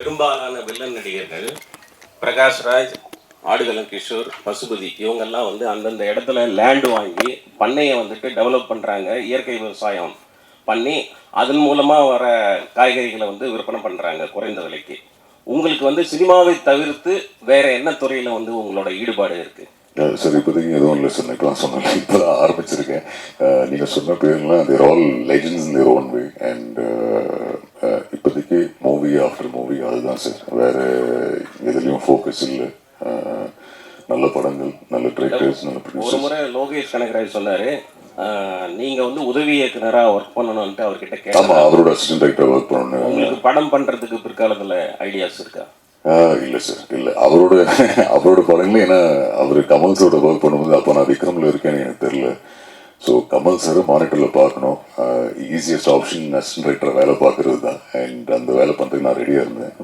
பெரும்பாலான வில்லன் நடிகர்கள் பிரகாஷ்ராஜ், ஆடுகளம் கிஷோர், பசுபதி இவங்கெல்லாம் வந்து அந்தந்த இடத்துல லேண்டு வாங்கி பண்ணையை வந்துட்டு டெவலப் பண்ணுறாங்க. இயற்கை விவசாயம் பண்ணி அதன் மூலமாக வர காய்கறிகளை வந்து விற்பனை பண்ணுறாங்க குறைந்த விலைக்கு. உங்களுக்கு வந்து சினிமாவை தவிர்த்து வேற என்ன துறையில் வந்து உங்களோட ஈடுபாடு இருக்குது? சார் இப்போதைக்கு எதுவும் இல்லை சார். இப்போதான் சொன்னேன், இப்போ தான் ஆரம்பிச்சிருக்கேன். நீங்கள் சொன்ன பேர்லாம் they're all legends in their own way. And இப்போதைக்கு மூவி ஆஃப்டர் மூவி அதுதான் சார். வேறு எதுலேயும் ஃபோக்கஸ் இல்லை. நல்ல படங்கள், நல்ல ட்ரைட்டர்ஸ், நல்ல ஒரு ப்ரொடியூசர்ஸ். முறை லோகேஷ் கனகராஜ் சொன்னார், நீங்கள் வந்து உதவி இயக்குனராக ஒர்க் பண்ணணும்ன்ட்டு அவர்கிட்ட ஆமாம், கேட்டால் அவரோட அசிஸ்டன்ட் டைரக்டர் ஒர்க் பண்ணணும். உங்களுக்கு படம் பண்ணுறதுக்கு பிற்காலத்தில் ஐடியாஸ் இருக்கா? இல்லை சார், இல்லை. அவரோட படங்களே, ஏன்னா அவர் கமல் சாரோட ஒர்க் பண்ணும்போது அப்போ நான் விக்ரமில் இருக்கேன்னு எனக்கு தெரில. ஸோ கமல் சார் மானிட்டரில் பார்க்கணும். ஈஸியஸ்ட் ஆப்ஷன் அசிஸ்டன்ட் டைரக்டரை வேலை பார்க்குறது தான். அண்ட் அந்த வேலை பண்ணுறதுக்கு நான் ரெடியாக இருந்தேன்.